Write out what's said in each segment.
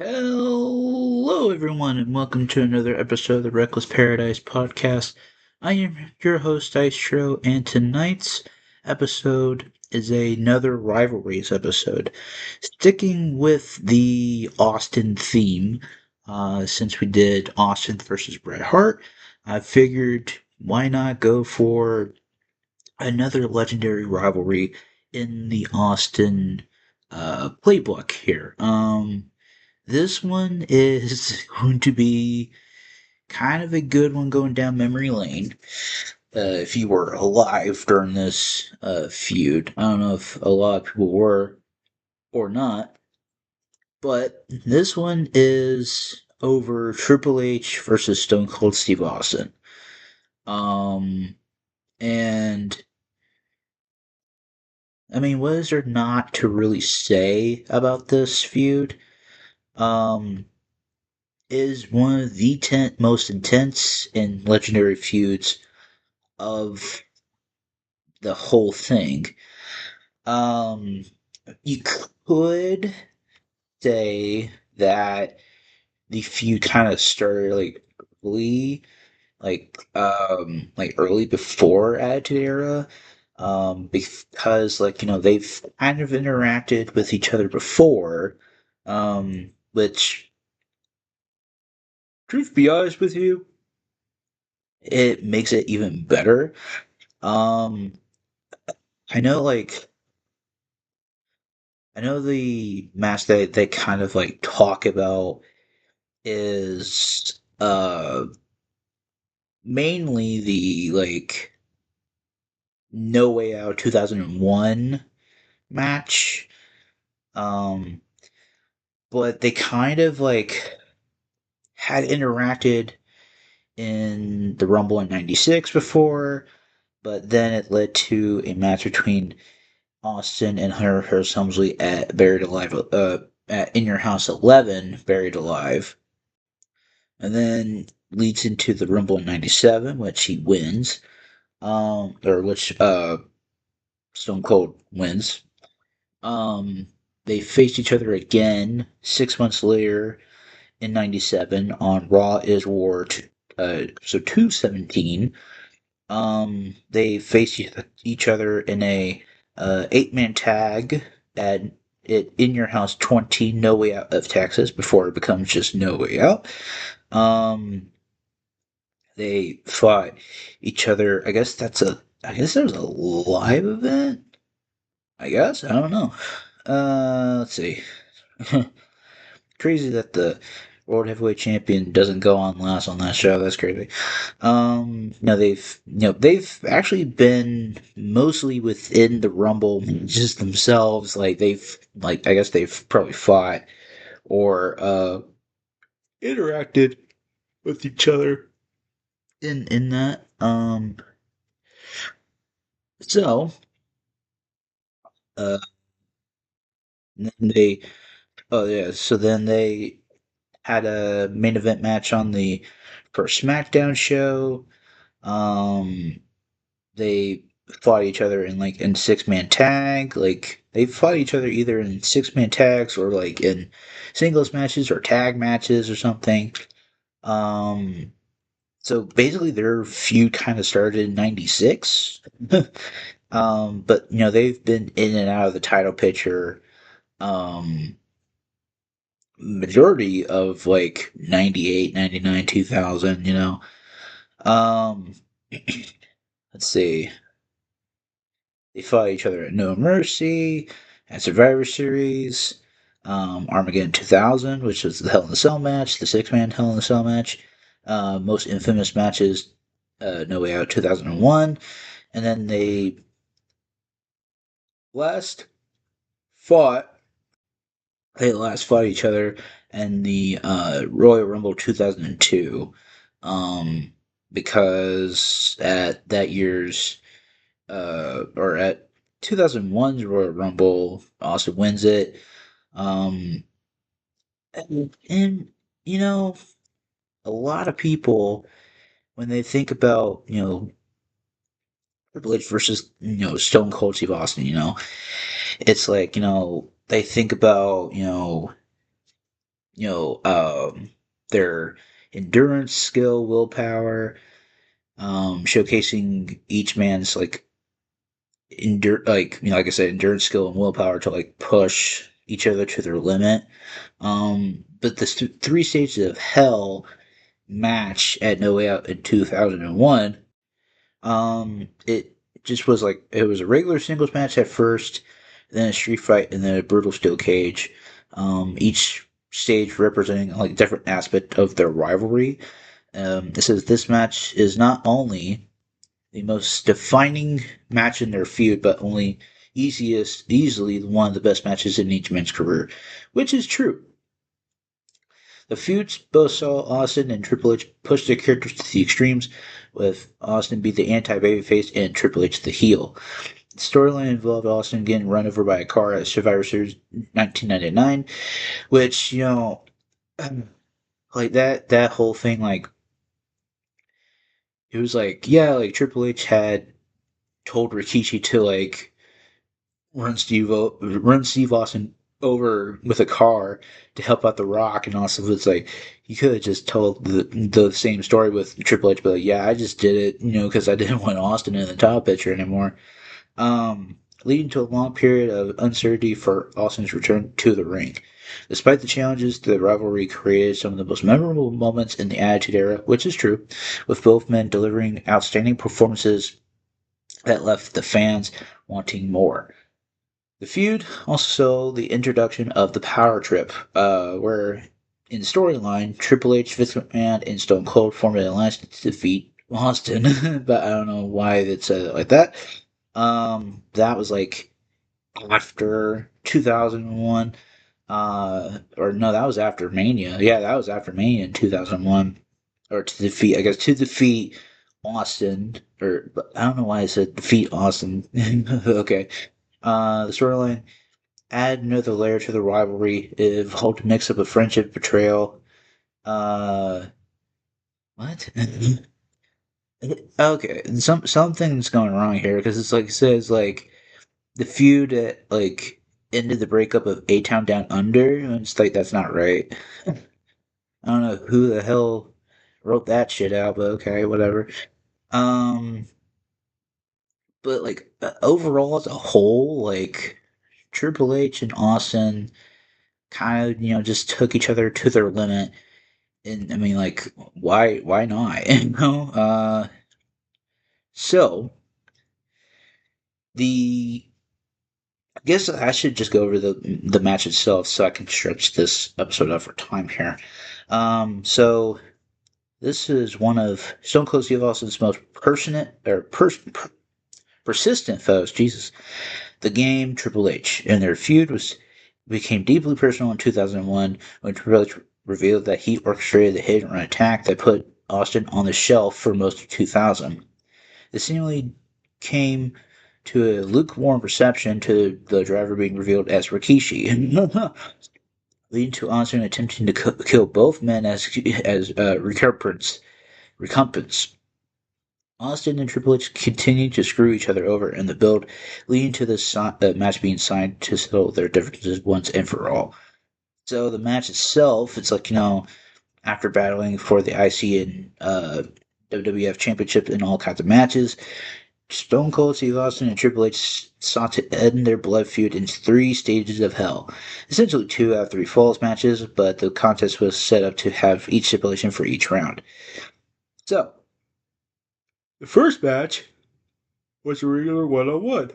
Hello, everyone, and welcome to another episode of the Reckless Paradise podcast. I am your host, Dystro, and tonight's episode is another Rivalries episode. Sticking with the Austin theme, since we did Austin versus Bret Hart, I figured why not go for another legendary rivalry in the Austin playbook here. This one is going to be kind of a good one going down memory lane. If you were alive during this feud, I don't know if a lot of people were or not, but this one is over Triple H versus Stone Cold Steve Austin. And I mean, what is there not to really say about this feud? Um, is one of the most intense and legendary feuds of the whole thing. Um, you could say that the feud kind of started early, like early before Attitude Era, because they've kind of interacted with each other before, which, truth be honest with you, it makes it even better. Um, I know, I know the match that they kind of talk about is mainly the No Way Out 2001 match. Um, but they kind of had interacted in the Rumble in '96 before, but then it led to a match between Austin and Hunter Hearst Helmsley at Buried Alive, at In Your House 11, Buried Alive, and then leads into the Rumble in '97, which he wins, or which Stone Cold wins. Um, they faced each other again 6 months later in '97 on Raw is War, 217. They faced each other in a 8-man tag at it In Your House 20, No Way Out of Texas, before it becomes just No Way Out. Um, they fought each other. I guess that was a live event. I guess I don't know. Let's see. Crazy that the World Heavyweight Champion doesn't go on last on that show. That's crazy. They've actually been mostly within the Rumble just themselves. I guess they've probably fought or interacted with each other in that. So uh, then they oh yeah, so then they had a main event match on the first SmackDown show. Um, they fought each other in 6-man tag. Like they fought each other either in 6-man tags or in singles matches or tag matches or something. Um, so basically their feud kind of started in '96. But they've been in and out of the title picture um majority of 98, 99, 2000, Um let's see. They fought each other at No Mercy, at Survivor Series, Armageddon 2000, which was the Hell in a Cell match, the 6-man Hell in a Cell match, most infamous matches, No Way Out 2001, and then they last fought last fought each other in the Royal Rumble 2002, um, because at that year's or at 2001's Royal Rumble, Austin wins it. Um, and you know, a lot of people when they think about Triple H versus Stone Cold Steve Austin, it's they think about you know, their endurance, skill, willpower, showcasing each man's like I said, endurance, skill, and willpower to like push each other to their limit. But the three stages of hell match at No Way Out in 2001, it just was like it was a regular singles match at first, then a street fight, and then a brutal steel cage. Each stage representing like a different aspect of their rivalry. It says this match is not only the most defining match in their feud, but easily one of the best matches in each man's career, which is true. The feuds both saw Austin and Triple H push their characters to the extremes, with Austin being the anti-babyface and Triple H the heel. The storyline involved Austin getting run over by a car at Survivor Series 1999, which, like that whole thing, like, it was like, yeah, like Triple H had told Rikishi to, like, run Steve Austin over with a car to help out The Rock, and also it's like you could have just told the same story with Triple H, but like, yeah, I just did it, because I didn't want Austin in the top picture anymore. Leading to a long period of uncertainty for Austin's return to the ring. Despite the challenges, the rivalry created some of the most memorable moments in the Attitude Era, which is true, with both men delivering outstanding performances that left the fans wanting more. The feud also saw the introduction of the Power Trip, where in storyline, Triple H, Vince McMahon, and Stone Cold formed an alliance to defeat Austin, but I don't know why it said it like that. That was like after 2001, or no, that was after Mania. Yeah, that was after Mania in 2001, or to defeat Austin, or I don't know why I said defeat Austin. Okay. The storyline add another layer to the rivalry. It involved a mix up of friendship, betrayal. Uh, what? Okay, something's going wrong here because it's like it says like the feud that like ended the breakup of A Town Down Under. And it's like that's not right. I don't know who the hell wrote that shit out, but okay, whatever. Um, but like overall as a whole, like Triple H and Austin kind of just took each other to their limit. And I mean, like, why not? So the I guess I should just go over the match itself so I can stretch this episode out for time here. So this is one of Stone Cold Steve Austin's most persistent foes. Jesus, the Game, Triple H, and their feud was became deeply personal in 2001 when Triple H revealed that he orchestrated the hit and run attack that put Austin on the shelf for most of 2000. This seemingly came to a lukewarm reception to the driver being revealed as Rikishi, leading to Austin attempting to kill both men as recompense. Austin and Triple H continued to screw each other over in the build, leading to the match being signed to settle their differences once and for all. So the match itself, it's like, after battling for the IC and WWF Championship in all kinds of matches, Stone Cold Steve Austin and Triple H sought to end their blood feud in three stages of hell. Essentially 2 out of 3 falls matches, but the contest was set up to have each stipulation for each round. So, the first match was a regular one-on-one.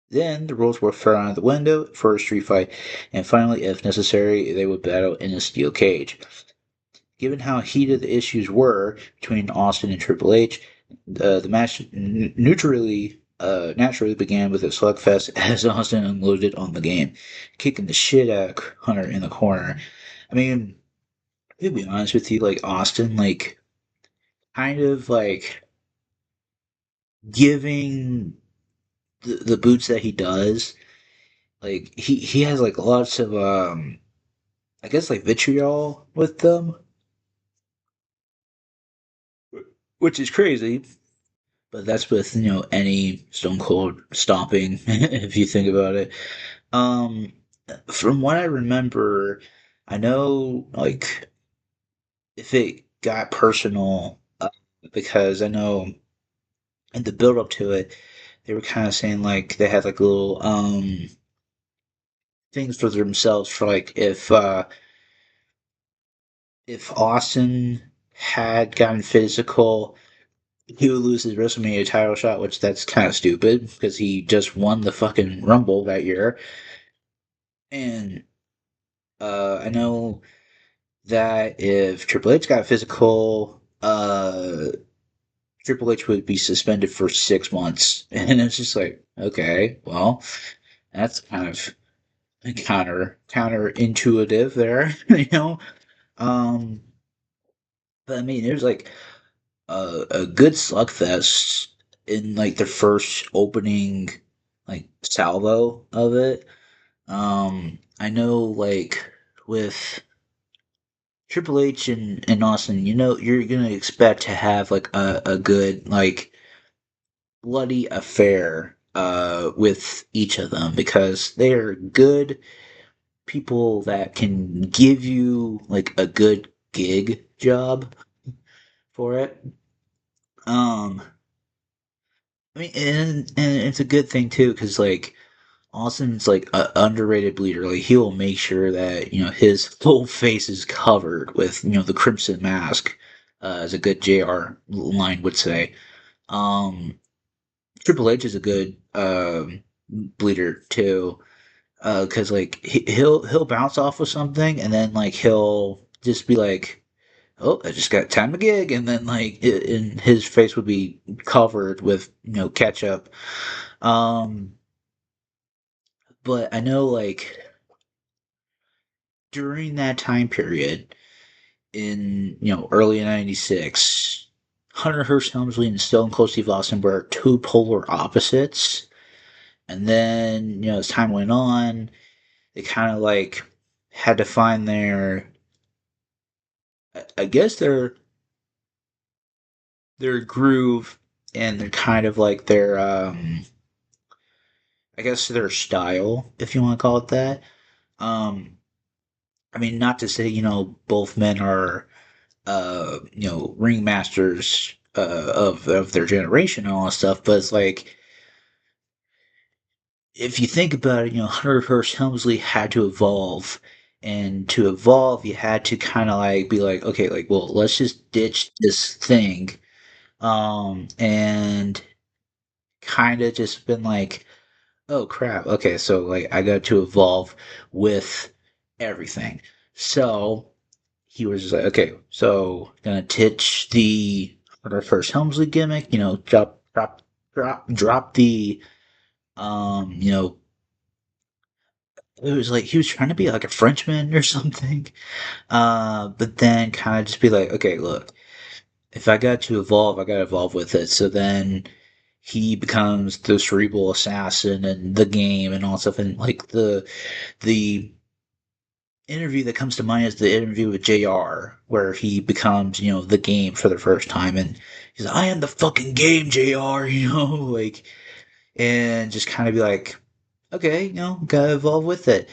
Then the rules were thrown out the window for a street fight, and finally, if necessary, they would battle in a steel cage. Given how heated the issues were between Austin and Triple H, the match naturally began with a slugfest as Austin unloaded on the Game, kicking the shit out of Hunter in the corner. I mean, to be honest with you, like Austin, like kind of like giving the boots that he does, like he has like lots of I guess like vitriol with them, which is crazy. But that's with any Stone Cold stomping, if you think about it. Um, from what I remember, I know like if it got personal, because I know in the build up to it, they were kind of saying like they had like little things for themselves for like if Austin had gotten physical, he would lose his WrestleMania title shot, which that's kind of stupid because he just won the fucking Rumble that year. And I know that if Triple H got physical, Triple H would be suspended for 6 months. And it's just like, okay, well, that's kind of counterintuitive there, you know? Um, but I mean, it was like a good slugfest in like the first opening like salvo of it. I know like with Triple H and Austin, you know, you're gonna expect to have like a good like bloody affair with each of them because they are good people that can give you like a good gig job for it. Um, I mean, and it's a good thing too because like Austin's like an underrated bleeder. Like he will make sure that his whole face is covered with the crimson mask, as a good JR line would say. Um, Triple H is a good bleeder too, because like he'll bounce off with something and then like he'll just be like, "Oh, I just got time a gig," and then like and his face would be covered with ketchup. Um, but I know like during that time period in early '96, Hunter Hearst Helmsley and Stone Cold Steve Austin were two polar opposites. And then as time went on, they kind of like had to find I guess their groove and their kind of like their I guess their style, if you want to call it that. Um, I mean, not to say both men are ring masters of their generation and all that stuff, but it's like if you think about it, Hunter Hearst Helmsley had to evolve. And to evolve, you had to kind of like be like, okay, like, well, let's just ditch this thing, and kind of just been like, oh crap, okay, so like I got to evolve with everything. So he was just like, okay, so gonna ditch the Hunter Hearst Helmsley gimmick, drop the um, you know, it was like he was trying to be like a Frenchman or something. But then kind of just be like, okay, look, if I got to evolve, I got to evolve with it. So then he becomes the cerebral assassin and the game and all stuff. And like the interview that comes to mind is the interview with JR, where he becomes, the game for the first time. And he's like, I am the fucking game, JR, like, and just kind of be like, okay, gotta evolve with it.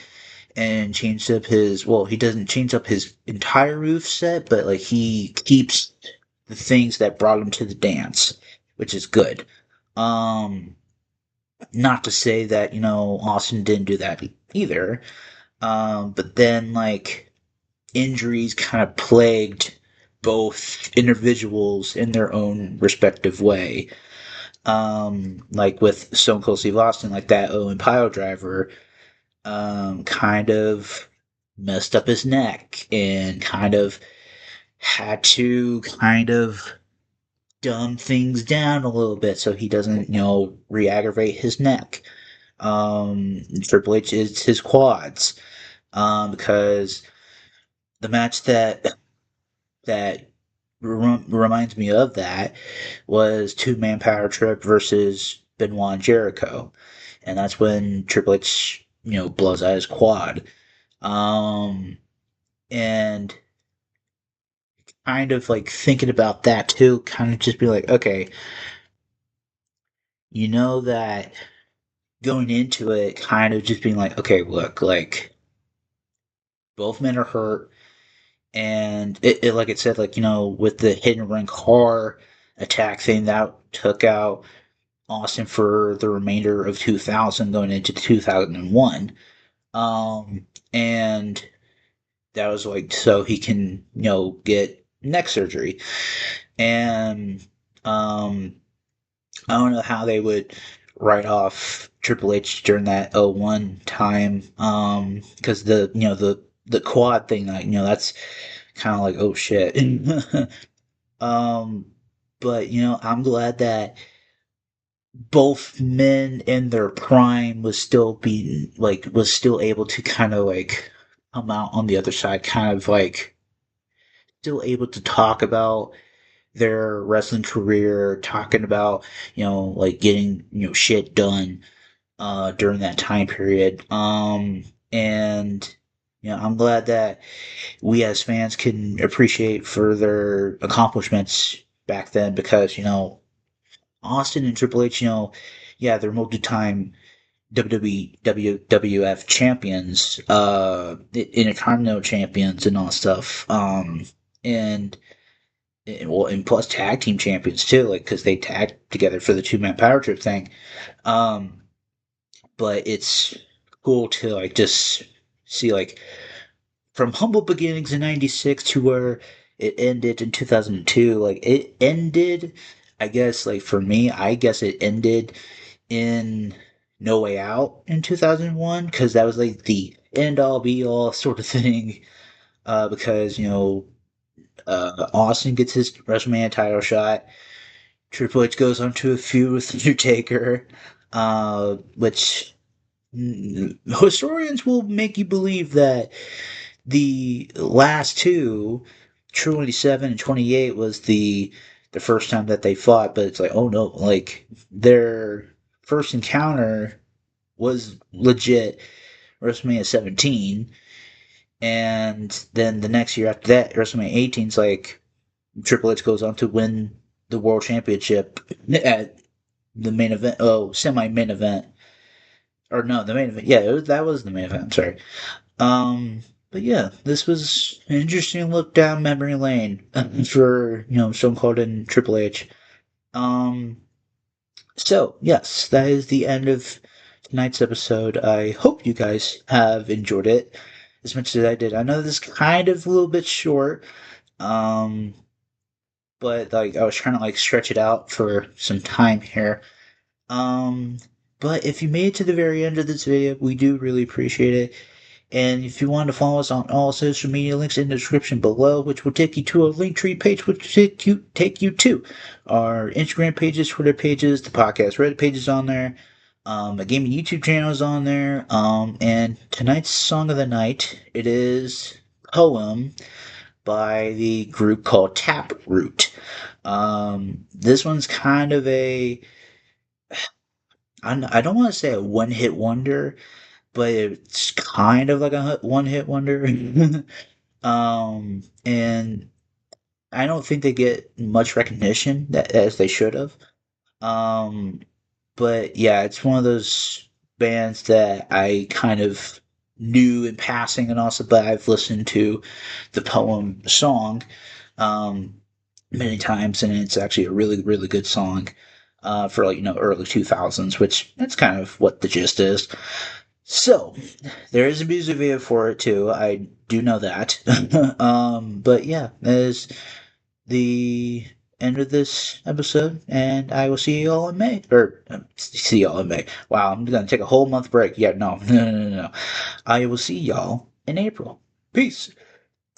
And changed up his, well, he doesn't change up his entire roof set, but like he keeps the things that brought him to the dance, which is good. Um, Not to say that, Austin didn't do that either. But then like injuries kind of plagued both individuals in their own respective way. Like with Stone Cold Steve Austin, like that Owen pile driver, kind of messed up his neck and kind of had to kind of dumb things down a little bit so he doesn't, re-aggravate his neck. Triple H is his quads. Because the match that reminds me of that was Two Man Power Trip versus Benoit and Jericho, and that's when Triple H blows out his quad. Um, and kind of like thinking about that too, kind of just be like, okay, you know that going into it, kind of just being like, okay, look, like both men are hurt, and like it said, like with the hit and run car attack thing that took out Austin for the remainder of 2000 going into 2001. And that was like so he can get neck surgery, and I don't know how they would write off Triple H during that '01 time, because the quad thing, like that's kind of like, oh shit. um but I'm glad that both men in their prime was still able to kind of like come out on the other side, kind of like still able to talk about their wrestling career, talking about like getting shit done during that time period. And I'm glad that we as fans can appreciate for their accomplishments back then, because Austin and Triple H, yeah, they're multi-time WWE WWF champions, Intercontinental champions, and all stuff. And well, and plus tag team champions too, like because they tagged together for the 2-man power trip thing. Um, but it's cool to like just see like from humble beginnings in '96 to where it ended in 2002. Like it ended, I guess, like for me, I guess it ended in No Way Out in 2001, because that was like the end all be all sort of thing. Because Austin gets his WrestleMania title shot. Triple H goes on to a feud with Undertaker, which historians will make you believe that the last two, 27 and 28, was the first time that they fought. But it's like, oh no, like their first encounter was legit WrestleMania 17, and then the next year after that, WrestleMania 18 is like Triple H goes on to win the World Championship at the main event, oh, semi main event, or no, the main event. Yeah, that was the main event. I'm sorry. But yeah, this was an interesting look down memory lane for Stone Cold and Triple H. Um, so yes, that is the end of tonight's episode. I hope you guys have enjoyed it as much as I did. I know this is kind of a little bit short. Um, but like I was trying to like stretch it out for some time here. Um, but if you made it to the very end of this video, we do really appreciate it. And if you want to follow us on all social media, links in the description below, which will take you to a Linktree page, which will take you to our Instagram pages, Twitter pages, the podcast Reddit pages on there. A gaming YouTube channel is on there. And tonight's song of the night, it is Poem by the group called Taproot. This one's kind of I don't want to say a one-hit wonder, but it's kind of like a one-hit wonder. And I don't think they get much recognition as they should have. Um, but yeah, it's one of those bands that I kind of knew in passing, and also, but I've listened to the Poem song um, many times, and it's actually a really, really good song for like early 2000s, which that's kind of what the gist is. So there is a music video for it too. I do know that. But yeah, that is the end of this episode, and I will see you all in May. Or see y'all in May. Wow, I'm gonna take a whole month break. Yeah, no, no, no, no, no. I will see y'all in April. Peace.